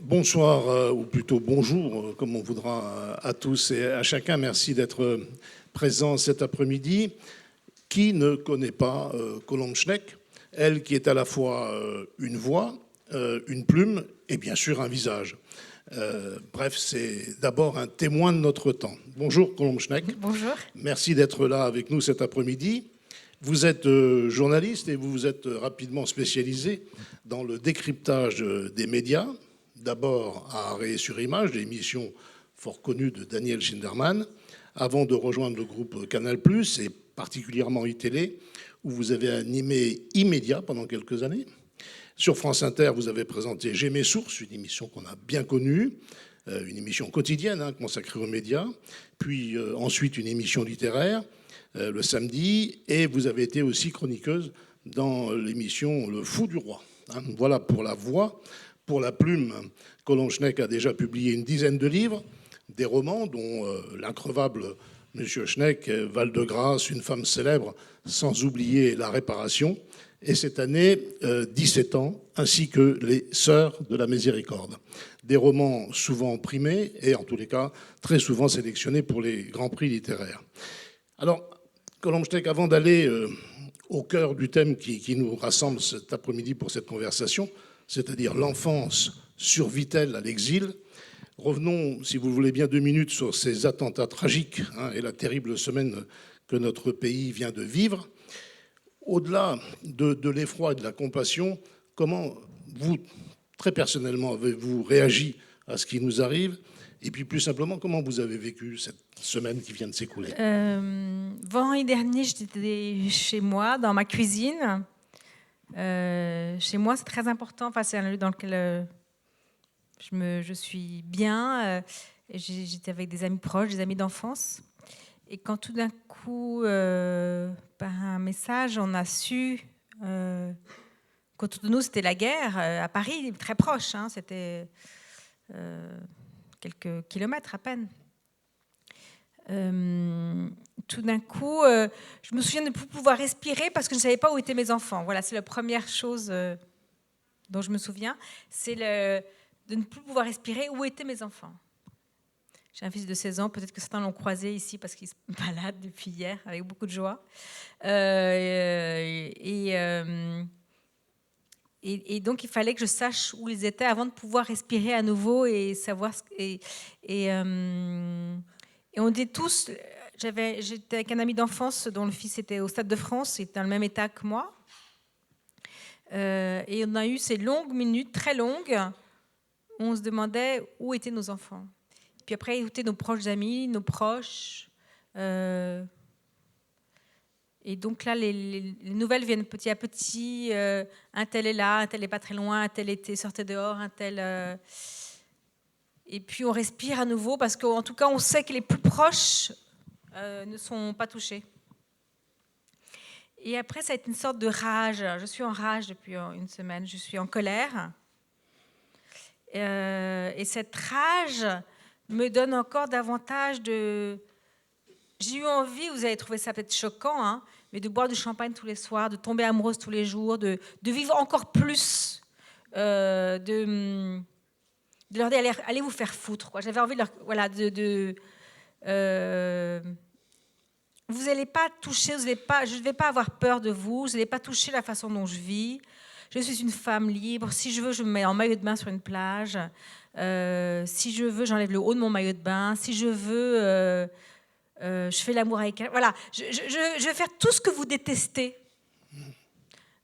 Bonsoir, ou plutôt bonjour, comme on voudra, à tous et à chacun. Merci d'être présent cet après-midi. Qui ne connaît pas Colombe Schneck, elle qui est à la fois une voix, une plume et bien sûr un visage. Bref, c'est d'abord un témoin de notre temps. Bonjour Colombe Schneck. Bonjour. Merci d'être là avec nous cet après-midi. Vous êtes journaliste et vous vous êtes rapidement spécialisé dans le décryptage des médias. D'abord à Arrêt sur Image, l'émission fort connue de Daniel Schinderman, avant de rejoindre le groupe Canal+, et particulièrement iTélé, où vous avez animé Immédiat pendant quelques années. Sur France Inter, vous avez présenté J'ai mes sources, une émission qu'on a bien connue, une émission quotidienne consacrée aux médias, puis ensuite une émission littéraire le samedi, et vous avez été aussi chroniqueuse dans l'émission Le Fou du Roi. Voilà pour la voix. Pour la plume, Colombe Schneck a déjà publié une dizaine de livres, des romans dont l'increvable Monsieur Schneck, Val-de-Grâce, Une femme célèbre, sans oublier La Réparation, et cette année, 17 ans, ainsi que Les Sœurs de la Miséricorde. Des romans souvent primés et en tous les cas très souvent sélectionnés pour les grands prix littéraires. Alors, Colombe Schneck, avant d'aller au cœur du thème qui nous rassemble cet après-midi pour cette conversation, c'est-à-dire l'enfance survit-elle à l'exil? Revenons, si vous le voulez bien, 2 minutes sur ces attentats tragiques et la terrible semaine que notre pays vient de vivre. Au-delà de l'effroi et de la compassion, comment vous, très personnellement, avez-vous réagi à ce qui nous arrive? Et puis plus simplement, comment vous avez vécu cette semaine qui vient de s'écouler? Vendredi dernier, j'étais chez moi, dans ma cuisine. Chez moi, c'est très important. Enfin, c'est un lieu dans lequel je suis bien. J'étais avec des amis proches, des amis d'enfance. Et quand tout d'un coup, par un message, on a su qu'autour de nous, c'était la guerre, à Paris, très proche. C'était quelques kilomètres à peine. Tout d'un coup, je me souviens de ne plus pouvoir respirer parce que je ne savais pas où étaient mes enfants. Voilà, c'est la première chose dont je me souviens. C'est de ne plus pouvoir respirer. Où étaient mes enfants? J'ai un fils de 16 ans. Peut-être que certains l'ont croisé ici parce qu'il se balade depuis hier avec beaucoup de joie. Et donc, il fallait que je sache où ils étaient avant de pouvoir respirer à nouveau et savoir... Et on dit tous... J'étais avec un ami d'enfance dont le fils était au Stade de France, il était dans le même état que moi. Et on a eu ces longues minutes, très longues, où on se demandait où étaient nos enfants. Puis après, où étaient nos proches amis, nos proches. Et donc là, les nouvelles viennent petit à petit. Un tel est là, un tel n'est pas très loin, un tel sortait dehors, un tel... Et puis on respire à nouveau parce qu'en tout cas, on sait que les plus proches ne sont pas touchés. Et après, ça a été une sorte de rage. Je suis en rage depuis une semaine. Je suis en colère. Et cette rage me donne encore davantage de... J'ai eu envie, vous avez trouvé ça peut-être choquant, mais de boire du champagne tous les soirs, de tomber amoureuse tous les jours, de vivre encore plus, de leur dire allez vous faire foutre. Quoi. J'avais envie de leur... Voilà, vous n'allez pas toucher, je ne vais pas avoir peur de vous, vous n'allez pas toucher la façon dont je vis. Je suis une femme libre. Si je veux, je me mets en maillot de bain sur une plage. Si je veux, j'enlève le haut de mon maillot de bain. Si je veux, je fais l'amour avec elle. Voilà, je vais faire tout ce que vous détestez.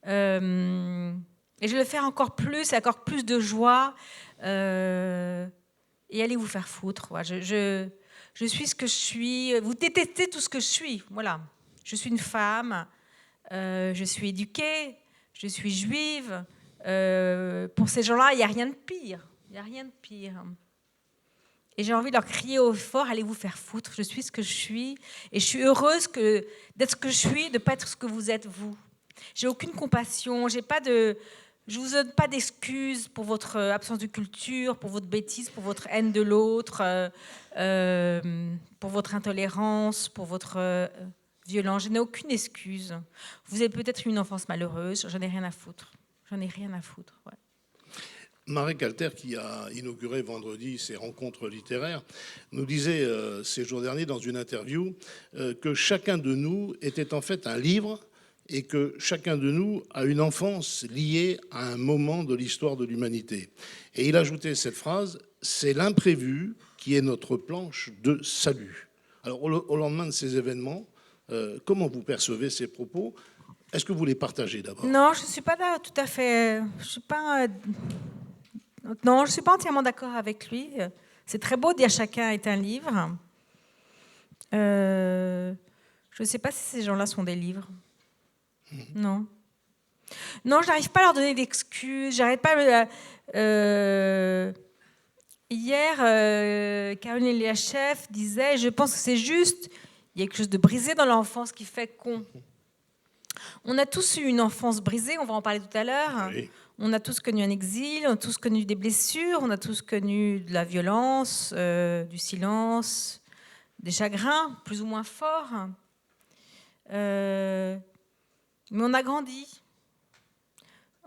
Et je vais le faire encore plus, avec encore plus de joie. Et allez vous faire foutre. Ouais. Je suis ce que je suis. Vous détestez tout ce que je suis. Voilà. Je suis une femme. Je suis éduquée. Je suis juive. Pour ces gens-là, il n'y a rien de pire. Il n'y a rien de pire. Et j'ai envie de leur crier au fort, allez vous faire foutre. Je suis ce que je suis. Et je suis heureuse d'être ce que je suis, de ne pas être ce que vous êtes, vous. J'ai aucune compassion. Je ne vous donne pas d'excuses pour votre absence de culture, pour votre bêtise, pour votre haine de l'autre, pour votre intolérance, pour votre violence. Je n'ai aucune excuse. Vous avez peut-être eu une enfance malheureuse, j'en ai rien à foutre. J'en ai rien à foutre, ouais. Marek Alter, qui a inauguré vendredi ces rencontres littéraires, nous disait ces jours derniers dans une interview que chacun de nous était en fait un livre et que chacun de nous a une enfance liée à un moment de l'histoire de l'humanité. Et il ajoutait cette phrase, c'est l'imprévu qui est notre planche de salut. Alors au lendemain de ces événements, comment vous percevez ces propos? Est-ce que vous les partagez d'abord? Non, je ne suis pas là tout à fait. Je suis pas. Non, je ne suis pas entièrement d'accord avec lui. C'est très beau de dire chacun est un livre. Je ne sais pas si ces gens-là sont des livres. Non. Non, je n'arrive pas à leur donner d'excuses. J'arrête pas. Hier, Caroline Eliachev disait, je pense que c'est juste, il y a quelque chose de brisé dans l'enfance qui fait qu'on... On a tous eu une enfance brisée, on va en parler tout à l'heure. Oui. On a tous connu un exil, on a tous connu des blessures, on a tous connu de la violence, du silence, des chagrins plus ou moins forts. Mais on a grandi.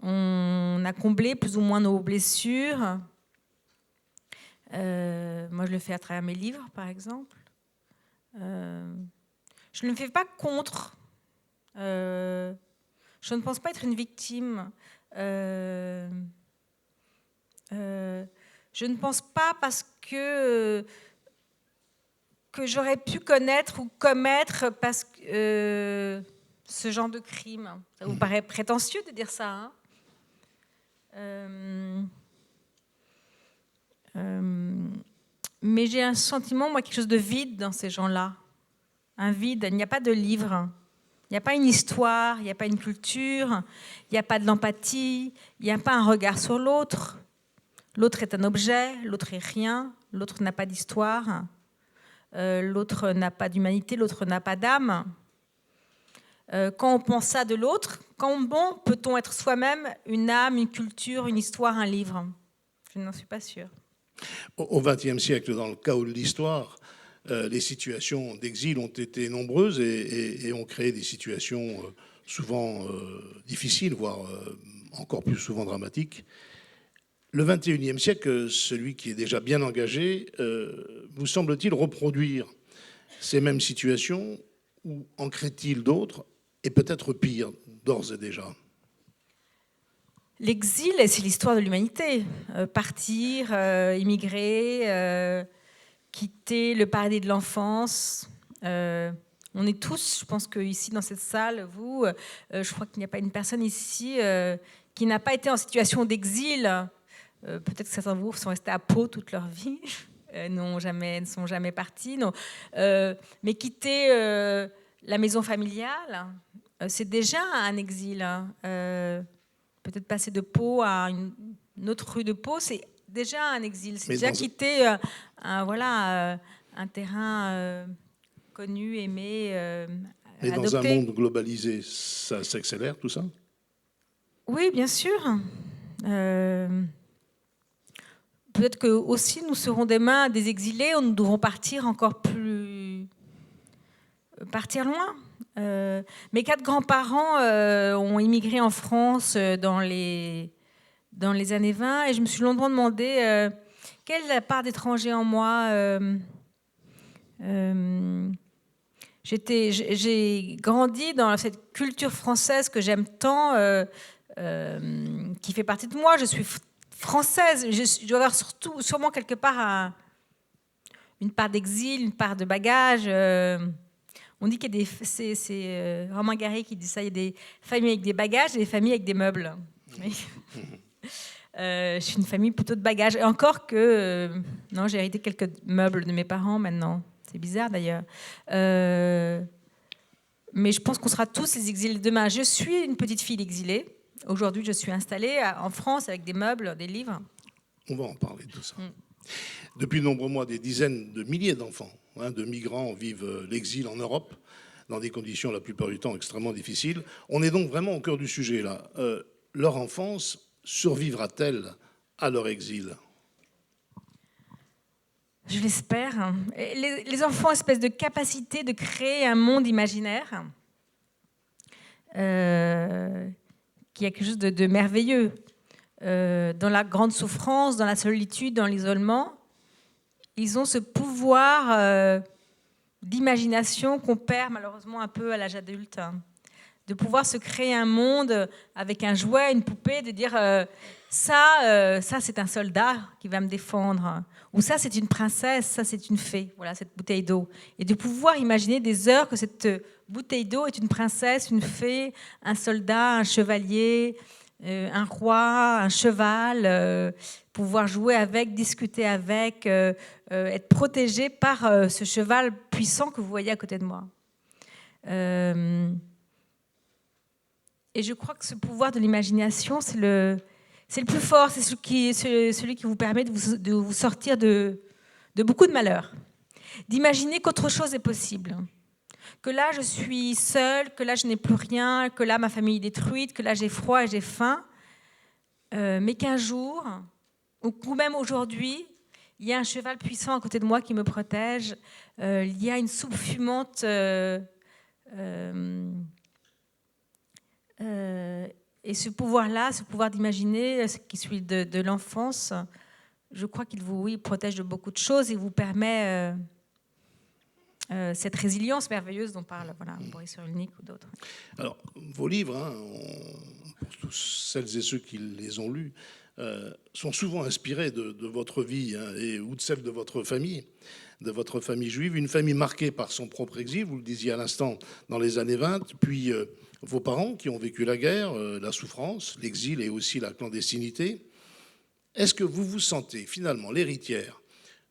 On a comblé plus ou moins nos blessures. Moi, je le fais à travers mes livres, par exemple. Je ne le fais pas contre. Je ne pense pas être une victime. Je ne pense pas parce que j'aurais pu connaître ou commettre parce que, ce genre de crime. Ça vous paraît prétentieux de dire ça, hein? Mais j'ai un sentiment, moi, quelque chose de vide dans ces gens-là. Un vide, il n'y a pas de livre. Il n'y a pas une histoire, il n'y a pas une culture, il n'y a pas de l'empathie, il n'y a pas un regard sur l'autre. L'autre est un objet, l'autre est rien, l'autre n'a pas d'histoire, l'autre n'a pas d'humanité, l'autre n'a pas d'âme. Quand on pense ça de l'autre, comment peut-on être soi-même une âme, une culture, une histoire, un livre? Je n'en suis pas sûre. Au XXe siècle, dans le chaos de l'histoire, les situations d'exil ont été nombreuses et ont créé des situations souvent difficiles, voire encore plus souvent dramatiques. Le XXIe siècle, celui qui est déjà bien engagé, vous semble-t-il reproduire ces mêmes situations ou en crée-t-il d'autres et peut-être pire d'ores et déjà? L'exil, c'est l'histoire de l'humanité. Partir, immigrer, quitter le paradis de l'enfance. On est tous, je pense qu'ici dans cette salle, vous, je crois qu'il n'y a pas une personne ici qui n'a pas été en situation d'exil. Peut-être que certains de vous sont restés à Pau toute leur vie, ne sont jamais partis. Non. Mais quitter la maison familiale, c'est déjà un exil. Peut-être passer de Pau à une autre rue de Pau, c'est déjà un exil. C'est déjà quitter un terrain connu, aimé, Mais adopté. dans un monde globalisé, ça s'accélère tout ça? Oui, bien sûr. Peut-être que aussi nous serons demain des exilés, nous devrons partir encore plus... partir loin. Mes 4 grands-parents ont immigré en France dans les années 20 et je me suis longtemps demandé quelle est la part d'étranger en moi. J'ai grandi dans cette culture française que j'aime tant, qui fait partie de moi. Je suis française. Je dois avoir sûrement quelque part une part d'exil, une part de bagage. On dit qu'il y a c'est Romain Gary qui dit ça, il y a des familles avec des bagages et des familles avec des meubles. Oui. Je suis une famille plutôt de bagages. Et encore que... non, j'ai hérité quelques meubles de mes parents maintenant. C'est bizarre d'ailleurs. Mais je pense qu'on sera tous les exilés demain. Je suis une petite fille exilée. Aujourd'hui, je suis installée en France avec des meubles, des livres. On va en parler de tout ça. Depuis de nombreux mois, des dizaines de milliers d'enfants, de migrants vivent l'exil en Europe, dans des conditions la plupart du temps extrêmement difficiles. On est donc vraiment au cœur du sujet là. Leur enfance survivra-t-elle à leur exil? Je l'espère. Les enfants ont une espèce de capacité de créer un monde imaginaire qui a quelque chose de merveilleux. dans la grande souffrance, dans la solitude, dans l'isolement, ils ont ce pouvoir d'imagination qu'on perd malheureusement un peu à l'âge adulte. De pouvoir se créer un monde avec un jouet, une poupée, de dire ça c'est un soldat qui va me défendre, ou ça c'est une princesse, ça c'est une fée, voilà cette bouteille d'eau. Et de pouvoir imaginer des heures que cette bouteille d'eau est une princesse, une fée, un soldat, un chevalier, un roi, un cheval, pouvoir jouer avec, discuter avec, être protégé par ce cheval puissant que vous voyez à côté de moi. Et je crois que ce pouvoir de l'imagination, c'est le plus fort, c'est celui qui vous permet de vous sortir de beaucoup de malheurs. D'imaginer qu'autre chose est possible. Que là, je suis seule, que là, je n'ai plus rien, que là, ma famille est détruite, que là, j'ai froid et j'ai faim. Mais qu'un jour, ou même aujourd'hui, il y a un cheval puissant à côté de moi qui me protège. Il y a une soupe fumante... et ce pouvoir-là, ce pouvoir d'imaginer, qui est celui de l'enfance, je crois qu'il vous protège de beaucoup de choses et vous permet cette résilience merveilleuse dont parle Boris Cyrulnik ou d'autres. Alors, vos livres, pour tous celles et ceux qui les ont lus, sont souvent inspirés de votre vie ou de celle de votre famille juive, une famille marquée par son propre exil, vous le disiez à l'instant, dans les années 20, puis vos parents qui ont vécu la guerre, la souffrance, l'exil et aussi la clandestinité. Est-ce que vous vous sentez finalement l'héritière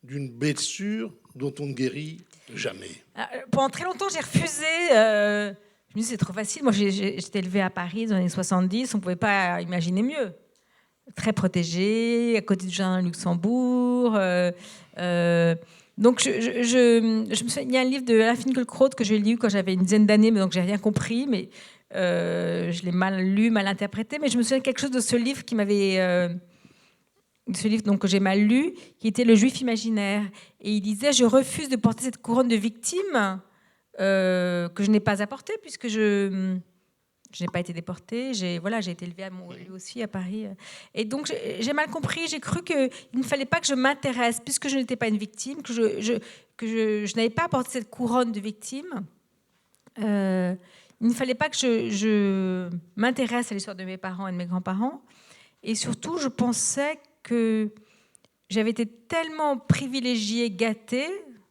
d'une blessure dont on ne guérit jamais? Pendant très longtemps, j'ai refusé. Je me dis c'est trop facile. Moi, j'étais élevée à Paris dans les années 70. On ne pouvait pas imaginer mieux. Très protégée, à côté du jardin de Luxembourg. Donc, je me souviens, il y a un livre de Alain Finkielkraut que j'ai lu quand j'avais une dizaine d'années, mais donc j'ai rien compris. Mais je l'ai mal lu, mal interprété. Mais je me souviens de quelque chose de ce livre qui m'avait... ce livre donc, que j'ai mal lu, qui était Le Juif imaginaire. Et il disait « Je refuse de porter cette couronne de victime que je n'ai pas apportée, puisque je n'ai pas été déportée. J'ai été élevée à Montréal aussi, à Paris. Et donc, j'ai mal compris. J'ai cru qu'il ne fallait pas que je m'intéresse, puisque je n'étais pas une victime, que je n'avais pas apporté cette couronne de victime. Il ne fallait pas que je m'intéresse à l'histoire de mes parents et de mes grands-parents. Et surtout, je pensais que j'avais été tellement privilégiée, gâtée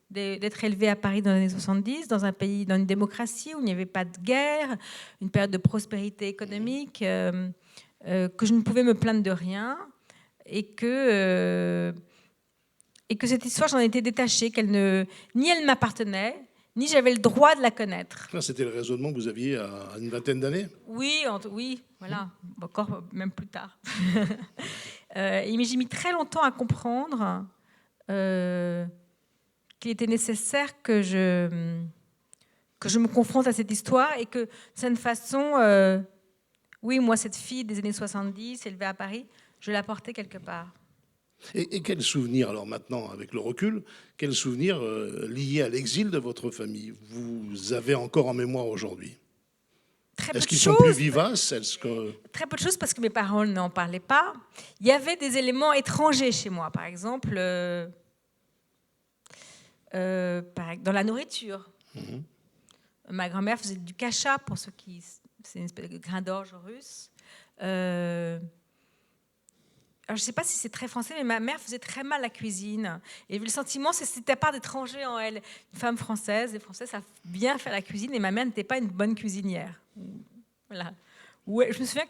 d'être élevée à Paris dans les années 70, dans un pays, dans une démocratie où il n'y avait pas de guerre, une période de prospérité économique, que je ne pouvais me plaindre de rien et que cette histoire, j'en étais détachée, ni elle m'appartenait, ni j'avais le droit de la connaître. C'était le raisonnement que vous aviez à une vingtaine d'années? Oui, voilà, encore même plus tard. Mais j'ai mis très longtemps à comprendre qu'il était nécessaire que je me confronte à cette histoire et que, de cette façon, moi, cette fille des années 70, élevée à Paris, je la portais quelque part. Et quels souvenirs, alors maintenant, avec le recul, quels souvenirs liés à l'exil de votre famille vous avez encore en mémoire aujourd'hui? Est-ce qu'ils sont plus vivaces? Très peu de choses parce que mes parents n'en parlaient pas. Il y avait des éléments étrangers chez moi, par exemple, dans la nourriture. Ma grand-mère faisait du kasha, pour ceux qui... C'est une espèce de grain d'orge russe. Alors, je ne sais pas si c'est très français, mais ma mère faisait très mal la cuisine. Et le sentiment, c'était à part d'étranger en elle. Une femme française, les Français savent bien faire la cuisine, et ma mère n'était pas une bonne cuisinière. Voilà. Ouais, je me souviens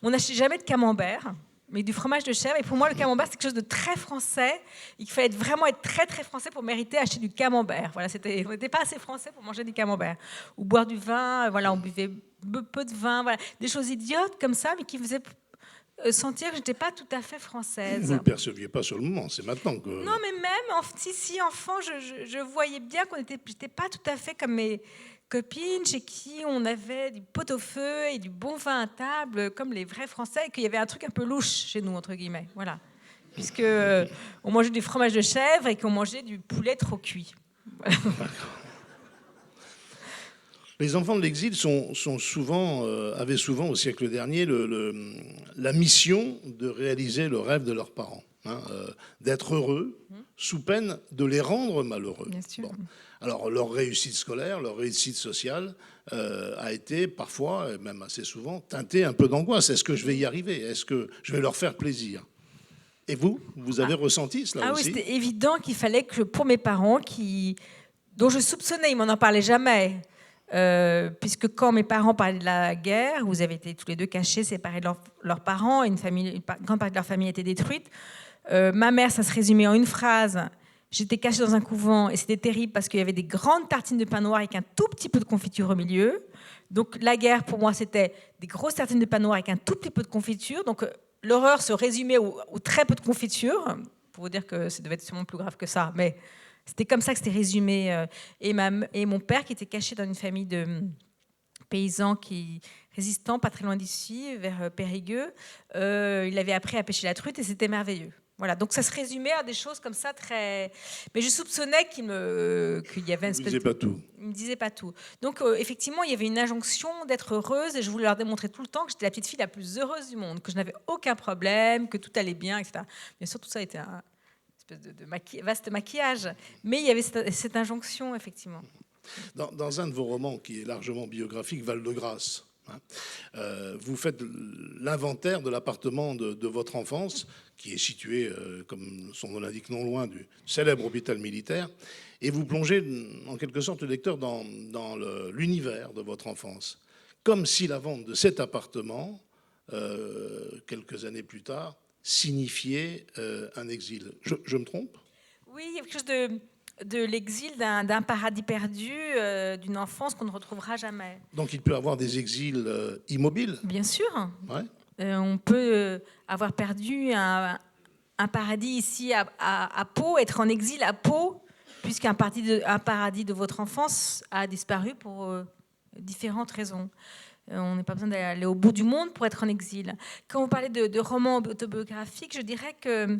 on n'achetait jamais de camembert, mais du fromage de chèvre. Et pour moi, le camembert, c'est quelque chose de très français. Il fallait vraiment être très, très français pour mériter acheter du camembert. Voilà, on n'était pas assez français pour manger du camembert. Ou boire du vin, on buvait peu de vin. Voilà. Des choses idiotes comme ça, mais qui faisaient sentir que je n'étais pas tout à fait française. Vous ne le perceviez pas sur le moment, c'est maintenant que... Non, mais même si enfant, je voyais bien je n'étais pas tout à fait comme mes copines chez qui on avait du pot-au-feu et du bon vin à table, comme les vrais Français, et qu'il y avait un truc un peu louche chez nous, entre guillemets. Voilà. Puisque on mangeait du fromage de chèvre et qu'on mangeait du poulet trop cuit. Voilà. Les enfants de l'exil avaient souvent au siècle dernier la mission de réaliser le rêve de leurs parents, d'être heureux, sous peine de les rendre malheureux. Bien sûr. Bon. Alors leur réussite scolaire, leur réussite sociale a été parfois, et même assez souvent, teintée un peu d'angoisse. Est-ce que je vais y arriver? Est-ce que je vais leur faire plaisir? Et vous avez ressenti cela aussi? Oui, c'était évident qu'il fallait que pour mes parents, dont je soupçonnais, ils m'en en parlaient jamais, puisque quand mes parents parlaient de la guerre, vous avez été tous les deux cachés, séparés de leurs parents, une grande partie de leur famille était détruite. Ma mère, ça se résumait en une phrase. J'étais cachée dans un couvent et c'était terrible parce qu'il y avait des grandes tartines de pain noir avec un tout petit peu de confiture au milieu. Donc la guerre, pour moi, c'était des grosses tartines de pain noir avec un tout petit peu de confiture. Donc l'horreur se résumait au très peu de confiture, pour vous dire que ça devait être sûrement plus grave que ça, mais c'était comme ça que c'était résumé. Et mon père, qui était caché dans une famille de paysans résistants, pas très loin d'ici, vers Périgueux, il avait appris à pêcher la truite et c'était merveilleux. Voilà, donc ça se résumait à des choses comme ça très. Mais je soupçonnais qu'il y avait une espèce. Il ne disait pas tout. Il me disait pas tout. Donc effectivement, il y avait une injonction d'être heureuse et je voulais leur démontrer tout le temps que j'étais la petite fille la plus heureuse du monde, que je n'avais aucun problème, que tout allait bien, etc. Bien sûr, tout ça était un espèce de vaste maquillage, mais il y avait cette injonction effectivement. Dans un de vos romans qui est largement biographique, Val-de-Grâce, vous faites l'inventaire de l'appartement de votre enfance, qui est situé, comme son nom l'indique, non loin du célèbre hôpital militaire, et vous plongez en quelque sorte le lecteur dans l'univers de votre enfance, comme si la vente de cet appartement, quelques années plus tard, signifiait un exil. Je me trompe? Oui, il y a quelque chose de l'exil, d'un paradis perdu, d'une enfance qu'on ne retrouvera jamais. Donc il peut y avoir des exils immobiles? Bien sûr. Ouais. On peut avoir perdu un paradis ici à Pau, être en exil à Pau, puisqu'un paradis de votre enfance a disparu pour différentes raisons. On n'a pas besoin d'aller au bout du monde pour être en exil. Quand vous parlez de romans autobiographiques, je dirais que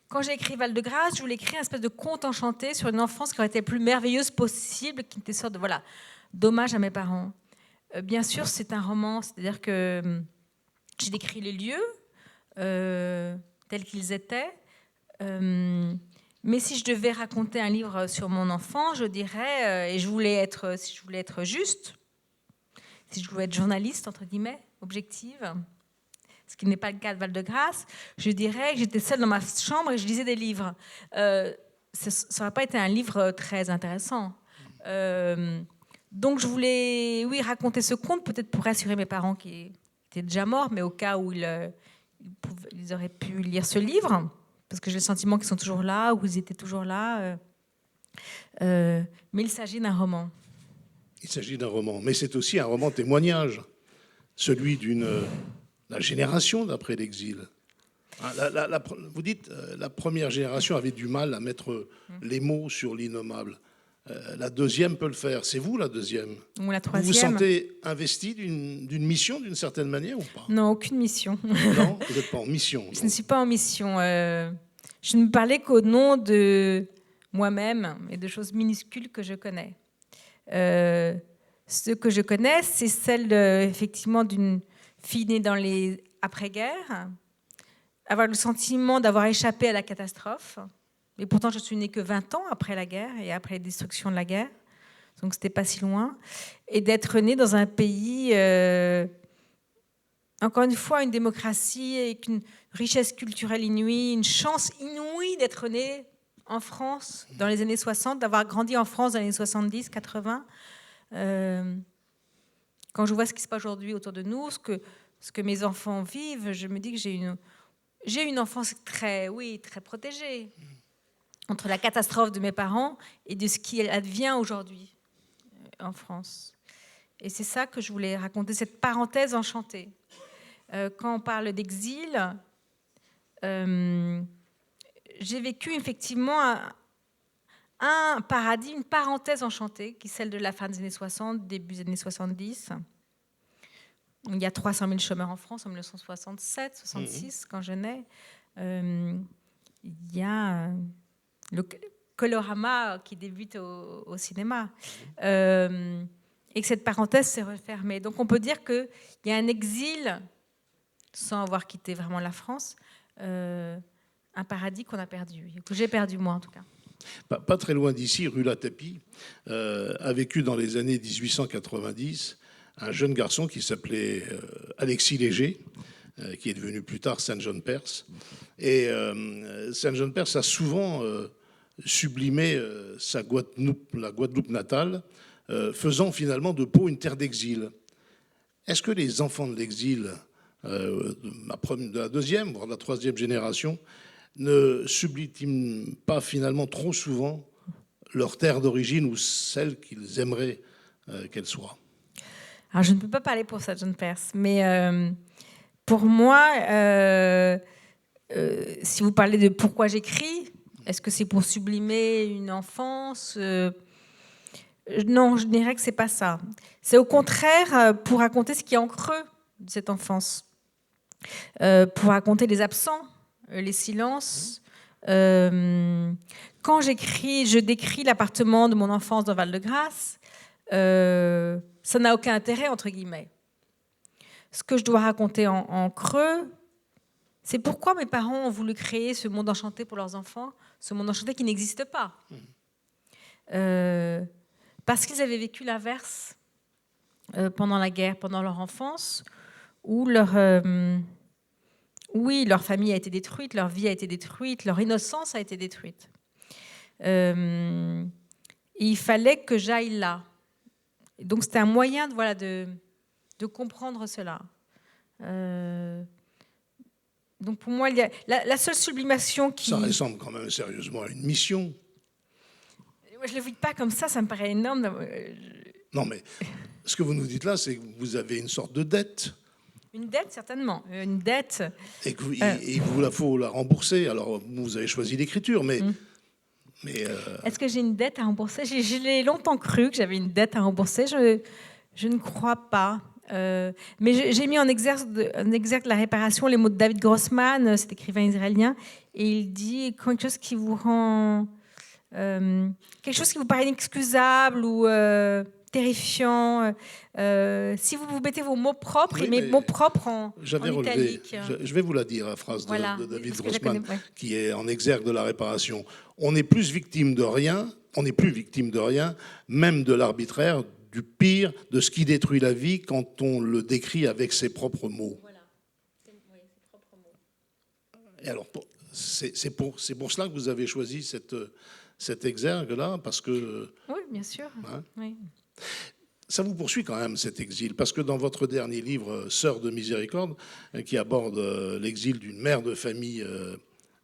quand j'ai écrit Val-de-Grâce, je voulais écrire un espèce de conte enchanté sur une enfance qui aurait été la plus merveilleuse possible, qui était une sorte de d'hommage à mes parents. Bien sûr, c'est un roman, c'est-à-dire que j'ai décrit les lieux tels qu'ils étaient. Mais si je devais raconter un livre sur mon enfant, je dirais, si je voulais être juste, si je voulais être journaliste, entre guillemets, objective, ce qui n'est pas le cas de Val-de-Grâce, je dirais que j'étais seule dans ma chambre et je lisais des livres. Ça n'aurait pas été un livre très intéressant. Donc je voulais, raconter ce conte, peut-être pour rassurer mes parents qui étaient déjà morts, mais au cas où ils auraient pu lire ce livre, parce que j'ai le sentiment qu'ils sont toujours là, ou ils étaient toujours là. Mais il s'agit d'un roman. Il s'agit d'un roman, mais c'est aussi un roman témoignage, celui la génération d'après l'exil. Vous dites, la première génération avait du mal à mettre les mots sur l'innommable. La deuxième peut le faire. C'est vous, la deuxième? Ou la troisième. Vous vous sentez investi d'une mission, d'une certaine manière, ou pas? Non, aucune mission. Non, vous n'êtes pas en mission. Je ne suis pas en mission. Je ne parlais qu'au nom de moi-même et de choses minuscules que je connais. Ce que je connais, c'est celle, effectivement, d'une fille née dans les après-guerre, avoir le sentiment d'avoir échappé à la catastrophe. Et pourtant, je suis née que 20 ans après la guerre et après les destructions de la guerre. Donc, c'était pas si loin. Et d'être née dans un pays, encore une fois, une démocratie avec une richesse culturelle inouïe, une chance inouïe d'être née en France dans les années 60, d'avoir grandi en France dans les années 70, 80. Quand je vois ce qui se passe aujourd'hui autour de nous, ce que mes enfants vivent, je me dis que j'ai une enfance très protégée entre la catastrophe de mes parents et de ce qui advient aujourd'hui en France. Et c'est ça que je voulais raconter, cette parenthèse enchantée. Quand on parle d'exil, j'ai vécu effectivement un paradis, une parenthèse enchantée, qui est celle de la fin des années 60, début des années 70. Il y a 300 000 chômeurs en France en 1967, 66, quand je nais. Il y a le Colorama qui débute au cinéma. et que cette parenthèse s'est refermée. Donc on peut dire qu'il y a un exil, sans avoir quitté vraiment la France, un paradis qu'on a perdu, que j'ai perdu moi en tout cas. Pas très loin d'ici, rue Latapie, a vécu dans les années 1890 un jeune garçon qui s'appelait Alexis Léger, qui est devenu plus tard Saint John Perse. Et Saint John Perse a souvent sublimé la Guadeloupe natale, faisant finalement de Pau une terre d'exil. Est-ce que les enfants de l'exil, de la deuxième, voire de la troisième génération, ne subliment pas finalement trop souvent leur terre d'origine ou celle qu'ils aimeraient qu'elle soit? Alors je ne peux pas parler pour Saint John Perse, mais pour moi, si vous parlez de pourquoi j'écris, est-ce que c'est pour sublimer une enfance? Non, je dirais que c'est pas ça. C'est au contraire pour raconter ce qui est en creux de cette enfance, pour raconter les absents, les silences. Quand j'écris, je décris l'appartement de mon enfance dans Val-de-Grâce, ça n'a aucun intérêt, entre guillemets. Ce que je dois raconter en creux, c'est pourquoi mes parents ont voulu créer ce monde enchanté pour leurs enfants, ce monde enchanté qui n'existe pas. Parce qu'ils avaient vécu l'inverse pendant la guerre, pendant leur enfance, où leur famille a été détruite, leur vie a été détruite, leur innocence a été détruite. Et il fallait que j'aille là. Et donc c'était un moyen de comprendre cela. Donc pour moi, il y a la seule sublimation qui... Ça ressemble quand même sérieusement à une mission. Moi, je ne le vis pas comme ça me paraît énorme. Non, mais ce que vous nous dites là, c'est que vous avez une sorte de dette. Une dette, certainement. Une dette. Et il vous faut la rembourser. Alors, vous avez choisi l'écriture, mais... Est-ce que j'ai une dette à rembourser? Je l'ai longtemps cru que j'avais une dette à rembourser. Je ne crois pas. Mais j'ai mis en exergue la réparation les mots de David Grossman, cet écrivain israélien, et il dit quelque chose qui vous rend... quelque chose qui vous paraît inexcusable ou terrifiant. Si vous mettez vos mots propres, et mes mots propres en italique. Je vais vous la dire, la phrase de David Grossman, qui est en exergue de la réparation. On n'est plus victime de rien, même de l'arbitraire, du pire, de ce qui détruit la vie quand on le décrit avec ses propres mots. Voilà. Ses propres mots. Et alors, c'est pour cela que vous avez choisi cet exergue-là, parce que... Oui, bien sûr. Hein, oui. Ça vous poursuit quand même, cet exil, parce que dans votre dernier livre, Sœurs de miséricorde, qui aborde l'exil d'une mère de famille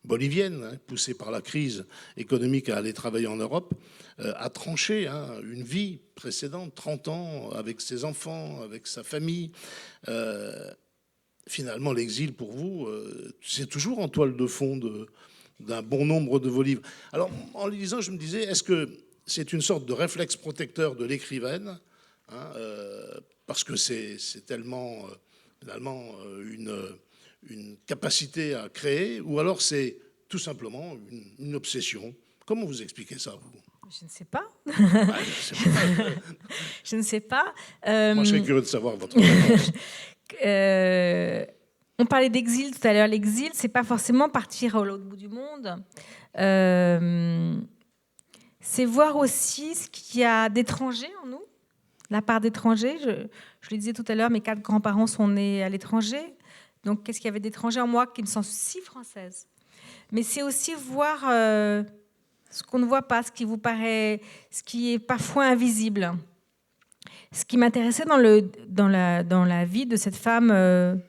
bolivienne, poussée par la crise économique à aller travailler en Europe, a tranché une vie précédente, 30 ans, avec ses enfants, avec sa famille. Finalement, l'exil, pour vous, c'est toujours en toile de fond d'un bon nombre de vos livres. Alors, en les lisant, je me disais, est-ce que c'est une sorte de réflexe protecteur de l'écrivaine, parce que c'est tellement, finalement, une capacité à créer, ou alors c'est tout simplement une obsession? Comment vous expliquez ça, vous? Je ne sais pas. Ouais, je ne sais pas. Moi, je serais curieux de savoir votre réponse. On parlait d'exil tout à l'heure. L'exil, c'est pas forcément partir à l'autre bout du monde. C'est voir aussi ce qu'il y a d'étranger en nous, la part d'étranger. Je le disais tout à l'heure, mes 4 grands-parents sont nés à l'étranger. Donc, qu'est-ce qu'il y avait d'étranger en moi qui me sent si française? Mais c'est aussi voir ce qu'on ne voit pas, ce qui vous paraît, ce qui est parfois invisible. Ce qui m'intéressait dans la vie de cette femme,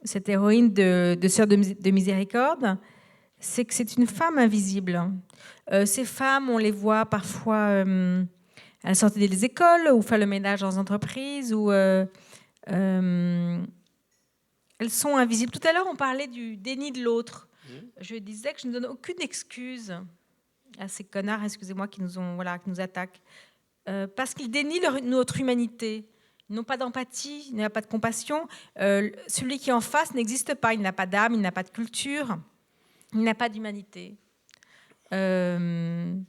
cette héroïne de Sœurs de miséricorde, c'est que c'est une femme invisible. Ces femmes, on les voit parfois à la sortie des écoles ou faire le ménage dans les entreprises, ou elles sont invisibles. Tout à l'heure, on parlait du déni de l'autre. Je disais que je ne donne aucune excuse à ces connards, excusez-moi, qui nous attaquent, parce qu'ils dénient notre humanité. Ils n'ont pas d'empathie, ils n'ont pas de compassion. Celui qui est en face n'existe pas. Il n'a pas d'âme, il n'a pas de culture, il n'a pas d'humanité. On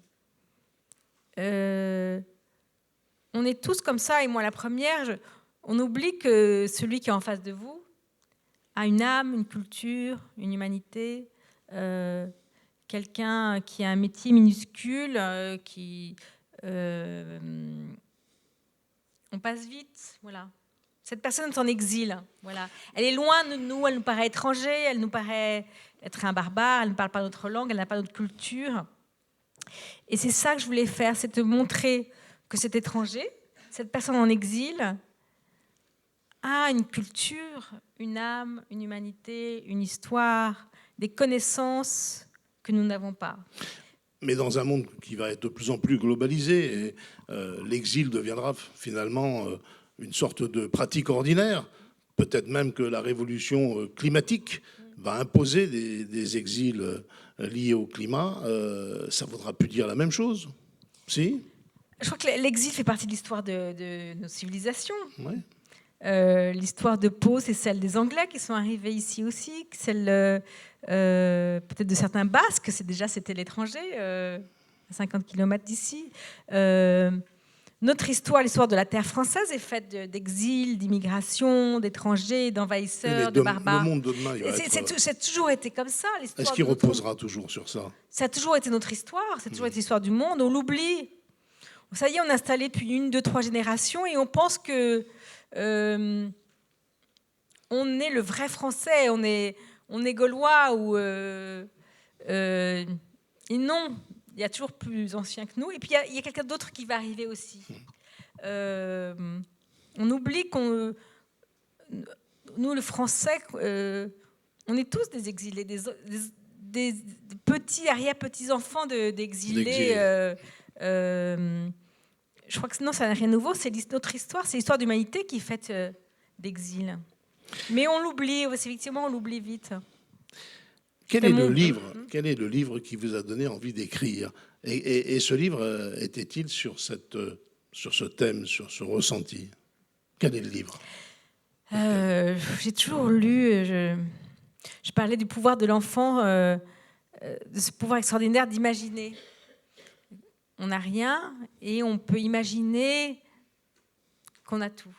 on est tous comme ça, et moi la première, on oublie que celui qui est en face de vous a une âme, une culture, une humanité, quelqu'un qui a un métier minuscule, on passe vite, voilà. Cette personne est en exil, voilà. Elle est loin de nous, elle nous paraît étrangère, elle nous paraît être un barbare, elle ne parle pas notre langue, elle n'a pas notre culture. Et c'est ça que je voulais faire, c'est te montrer que cet étranger, cette personne en exil, a une culture, une âme, une humanité, une histoire, des connaissances que nous n'avons pas. Mais dans un monde qui va être de plus en plus globalisé, et, l'exil deviendra finalement une sorte de pratique ordinaire. Peut-être même que la révolution climatique va imposer des exils liés au climat. Ça ne voudra plus dire la même chose. Si ? Je crois que l'exil fait partie de l'histoire de nos civilisations. Ouais. L'histoire de Pau, c'est celle des Anglais qui sont arrivés ici aussi, celle peut-être de certains Basques, c'était l'étranger, à 50 km d'ici. Notre histoire, l'histoire de la terre française, est faite d'exil, d'immigration, d'étrangers, d'envahisseurs, de barbares. Le monde de demain, il va ça a toujours été comme ça. Est-ce qu'il reposera toujours sur ça ? Ça a toujours été notre histoire, c'est toujours été l'histoire du monde. On l'oublie. Ça y est, on est installé depuis 1, 2, 3 générations et on pense que on est le vrai français, on est gaulois et non, il y a toujours plus ancien que nous. Et puis il y a quelqu'un d'autre qui va arriver aussi. On oublie qu'on, nous le français, on est tous des exilés, des petits arrière-petits-enfants d'exilés. Je crois que sinon, ça n'a rien de nouveau. C'est notre histoire, c'est l'histoire d'humanité qui est faite d'exil. Mais on l'oublie, effectivement, on l'oublie vite. Quel est le livre qui vous a donné envie d'écrire ? Et ce livre était-il sur ce thème, sur ce ressenti ? Quel est le livre ? J'ai toujours lu. Je parlais du pouvoir de l'enfant, de ce pouvoir extraordinaire d'imaginer. On n'a rien et on peut imaginer qu'on a tout.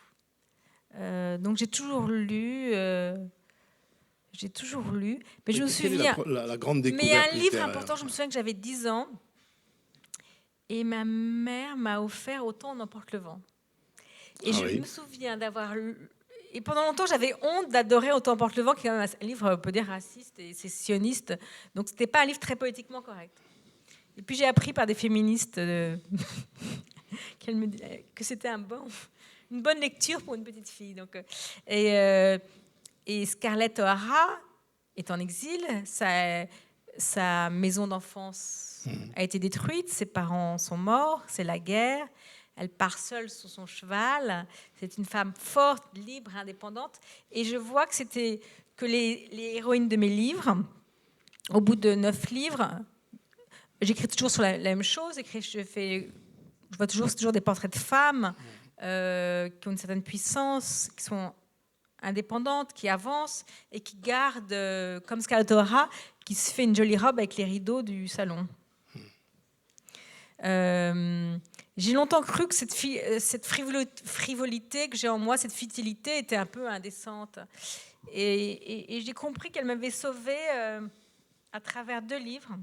Donc j'ai toujours lu. Mais je me souviens. La grande découverte. Mais il y a un livre littéraire. important. Je me souviens que j'avais 10 ans et ma mère m'a offert Autant on emporte le vent. Et je me souviens d'avoir lu. Et pendant longtemps, j'avais honte d'adorer Autant emporte le vent, qui est quand même un livre, on peut dire, raciste et sécessionniste. Donc c'était pas un livre très poétiquement correct. Et puis j'ai appris par des féministes qu'elles me disaient que c'était une bonne lecture pour une petite fille. Donc, et Scarlett O'Hara est en exil. Sa maison d'enfance a été détruite. Ses parents sont morts. C'est la guerre. Elle part seule sur son cheval. C'est une femme forte, libre, indépendante. Et je vois que les héroïnes de mes livres, au bout de 9 livres, j'écris toujours sur la même chose. Je vois toujours des portraits de femmes qui ont une certaine puissance, qui sont indépendantes, qui avancent et qui gardent, comme Scarlett O'Hara, qui se fait une jolie robe avec les rideaux du salon. J'ai longtemps cru que cette frivolité que j'ai en moi, cette futilité, était un peu indécente. Et j'ai compris qu'elle m'avait sauvée à travers 2 livres.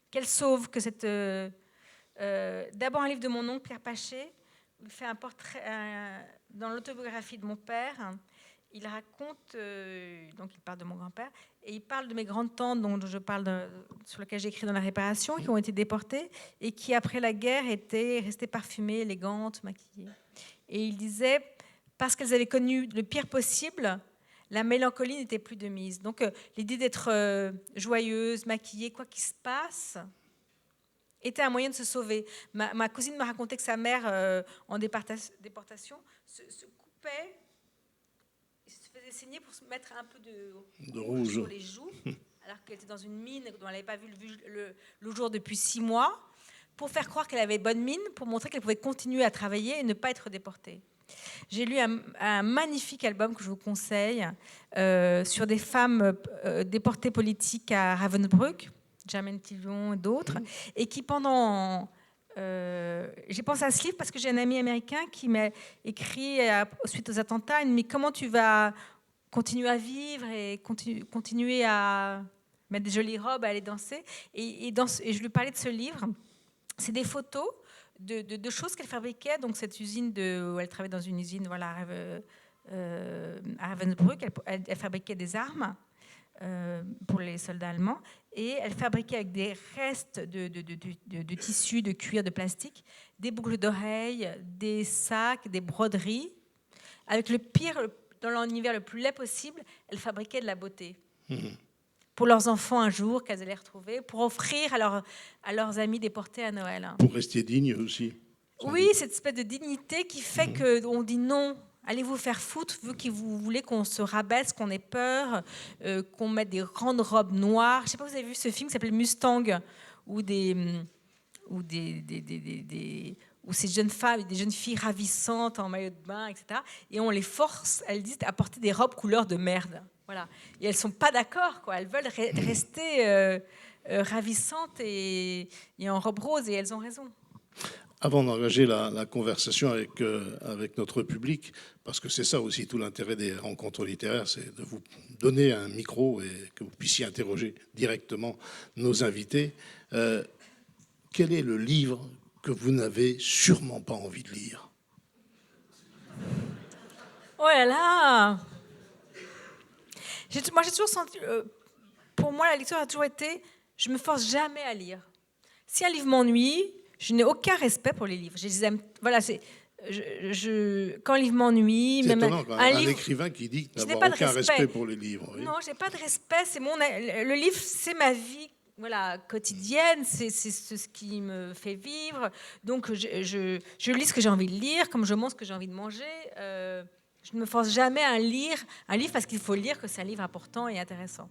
Qu'elle sauve, que d'abord un livre de mon oncle Pierre Pachet, où il fait un portrait dans l'autobiographie de mon père. Il raconte, donc il parle de mon grand-père, et il parle de mes grandes-tantes, dont je parle sur lesquelles j'ai écrit dans la réparation, qui ont été déportées et qui, après la guerre, étaient restées parfumées, élégantes, maquillées. Et il disait, parce qu'elles avaient connu le pire possible, la mélancolie n'était plus de mise. Donc l'idée d'être joyeuse, maquillée, quoi qu'il se passe, était un moyen de se sauver. Ma cousine me racontait que sa mère, en déportation, se coupait, se faisait saigner pour se mettre un peu de rouge sur les joues, alors qu'elle était dans une mine dont elle n'avait pas vu le jour depuis 6 mois, pour faire croire qu'elle avait bonne mine, pour montrer qu'elle pouvait continuer à travailler et ne pas être déportée. J'ai lu un magnifique album que je vous conseille sur des femmes déportées politiques à Ravensbrück, Germaine Tillion et d'autres, et qui pendant j'ai pensé à ce livre parce que j'ai un ami américain qui m'a écrit suite aux attentats, mais comment tu vas continuer à vivre et continuer à mettre des jolies robes, à aller danser. Et je lui parlais de ce livre. C'est des photos de choses qu'elle fabriquait. Donc cette usine où elle travaillait dans une usine, voilà, à Ravensbrück, elle fabriquait des armes pour les soldats allemands, et elle fabriquait avec des restes de tissus, de cuir, de plastique, des boucles d'oreilles, des sacs, des broderies. Avec le pire, dans l'univers le plus laid possible, elle fabriquait de la beauté. Pour leurs enfants un jour, qu'elles allaient retrouver, pour offrir à leurs amis déportés à Noël. Pour rester digne aussi. Oui, cette espèce de dignité qui fait qu'on dit non. Allez vous faire foutre, vu que vous voulez qu'on se rabaisse, qu'on ait peur, qu'on mette des grandes robes noires. Je ne sais pas si vous avez vu ce film qui s'appelle Mustang, où ces jeunes femmes, des jeunes filles ravissantes en maillot de bain, etc. Et on les force, elles disent, à porter des robes couleur de merde. Voilà. Et elles ne sont pas d'accord, quoi. Elles veulent rester ravissantes et en robe rose, et elles ont raison. Avant d'engager la conversation avec notre public, parce que c'est ça aussi tout l'intérêt des rencontres littéraires, c'est de vous donner un micro et que vous puissiez interroger directement nos invités. Quel est le livre que vous n'avez sûrement pas envie de lire? Oh là là! Moi, j'ai toujours senti... pour moi, la lecture a toujours été... Je ne me force jamais à lire. Si un livre m'ennuie, je n'ai aucun respect pour les livres. Je les aime... Voilà, quand un livre m'ennuie... C'est étonnant, quand même, un écrivain qui dit n'avoir aucun respect pour les livres. Oui. Non, je n'ai pas de respect. Le livre, c'est ma vie, voilà, quotidienne. C'est ce qui me fait vivre. Donc, je lis ce que j'ai envie de lire, comme je mange ce que j'ai envie de manger. Je ne me force jamais à lire un livre parce qu'il faut lire que c'est un livre important et intéressant.